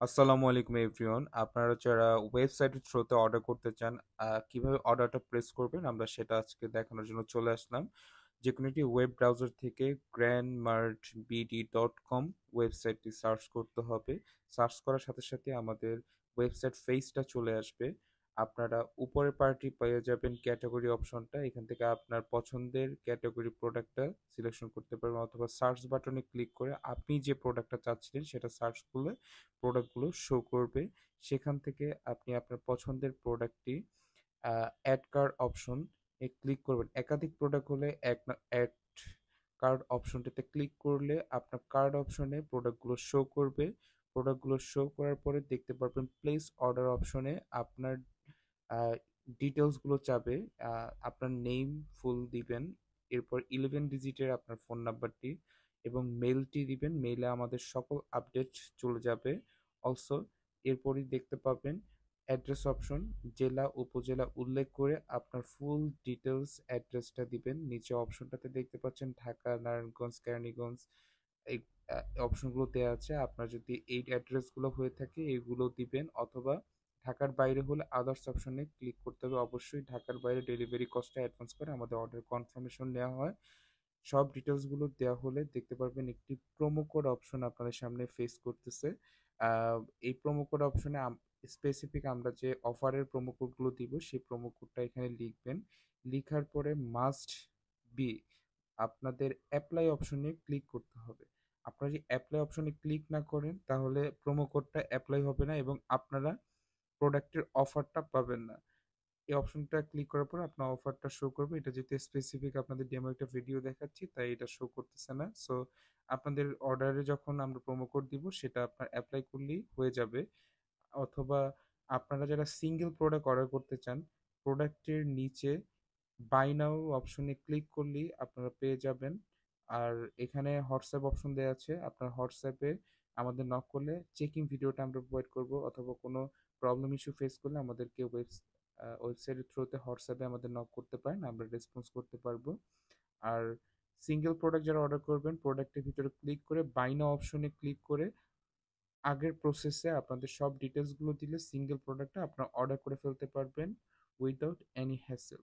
আসসালামু আলাইকুম এভরিওয়ান। আপনারা যারা ওয়েবসাইটের থ্রুতে অর্ডার করতে চান, কিভাবে অর্ডারটা প্লেস করবেন আমরা সেটা আজকে দেখানোর জন্য চলে আসলাম। যেকোনো একটি ওয়েব ব্রাউজার থেকে grandmartbd.com ওয়েবসাইটটি সার্চ করতে হবে। সার্চ করার সাথে সাথে আমাদের ওয়েবসাইট পেজটা চলে আসবে। আপনারা উপরের পার্টি পেয়ে যাবেন ক্যাটাগরি অপশনটা। এখান থেকে আপনার পছন্দের ক্যাটাগরি প্রোডাক্টটা সিলেকশন করতে পারবেন, অথবা সার্চ বাটনে ক্লিক করে আপনি যে প্রোডাক্টটা চাচ্ছিলেন সেটা সার্চ করলে প্রোডাক্টগুলো শো করবে। সেখান থেকে আপনি আপনার পছন্দের প্রোডাক্টটি অ্যাড কার্ড অপশন এ ক্লিক করবেন। একাধিক প্রোডাক্ট হলে অ্যাড কার্ড অপশনটিতে ক্লিক করলে আপনার কার্ড অপশনে প্রোডাক্টগুলো শো করবে। প্রোডাক্টগুলো শো করার পরে দেখতে পারবেন প্লেস অর্ডার অপশনে আপনার ডিটেলসগুলো চাবে। আপনার নেম ফুল দিবেন, এরপর 11 ডিজিটের আপনার ফোন নাম্বারটি এবং মেলটি দিবেন। মেইলে আমাদের সকল আপডেট চলে যাবে। অলসো এরপরই দেখতে পাবেন অ্যাড্রেস অপশন, জেলা উপজেলা উল্লেখ করে আপনার ফুল ডিটেলস অ্যাড্রেসটা দিবেন। নিচে অপশনটাতে দেখতে পাচ্ছেন ঢাকা, নারায়ণগঞ্জ, কেরানীগঞ্জ, এই অপশনগুলো দেওয়া আছে। আপনার যদি এই অ্যাড্রেসগুলো হয়ে থাকে এগুলো দিবেন, অথবা ঢাকার বাইরে হলে আদার্স অপশনে ক্লিক করতে হবে। অবশ্যই ঢাকার বাইরে ডেলিভারি কস্টটা অ্যাডভান্স করে আমাদের অর্ডার কনফার্মেশন নেওয়া হয়। সব ডিটেলসগুলো দেওয়া হলে দেখতে পারবেন একটি প্রোমো কোড অপশন আপনাদের সামনে ফেস করতেছে। আহ, এই প্রোমো কোড অপশনে স্পেসিফিক আমরা যে অফারের প্রোমো কোডগুলো দিব সেই প্রোমো কোডটা এখানে লিখবেন। লিখার পরে মাস্ট বি আপনাদের অ্যাপ্লাই অপশনে ক্লিক করতে হবে। আপনারা যদি অ্যাপ্লাই অপশনে ক্লিক না করেন তাহলে প্রোমো কোডটা অ্যাপ্লাই হবে না এবং আপনারা প্রোডাক্টের অফারটা পাবেন না। এই অপশনটা ক্লিক করার পর আপনার অফারটা শো করবে। এটা যেহেতু স্পেসিফিক আপনাদের ডেমো একটা ভিডিও দেখাচ্ছি তাই এটা শো করতেছে না। সো আপনাদের অর্ডারে যখন আমরা প্রোমো কোড দিব সেটা আপনার অ্যাপ্লাই করলেই হয়ে যাবে। অথবা আপনারা যারা সিঙ্গেল প্রোডাক্ট অর্ডার করতে চান, প্রোডাক্টের নিচে বাই নাও অপশনে ক্লিক করলেই আপনারা পেয়ে যাবেন। আর এখানে হোয়াটসঅ্যাপ অপশন দেওয়া আছে, আপনার হোয়াটসঅ্যাপে আমাদের নক করলে চেকিং ভিডিওটা আমরা প্রোভাইড করব, অথবা কোনো প্রবলেম ইস্যু ফেস করলে আমাদেরকে ওয়েবসাইটের থ্রুতে হোয়াটসঅ্যাপে আমাদের নক করতে পারেন, আমরা রেসপন্স করতে পারবো। আর সিঙ্গেল প্রোডাক্ট যারা অর্ডার করবেন, প্রোডাক্টের ভিতরে ক্লিক করে বাই নাও অপশনে ক্লিক করে আগের প্রসেসে আপনাদের সব ডিটেলসগুলো দিলে সিঙ্গেল প্রোডাক্টটা আপনারা অর্ডার করে ফেলতে পারবেন উইদাউট এনি হ্যাসেল।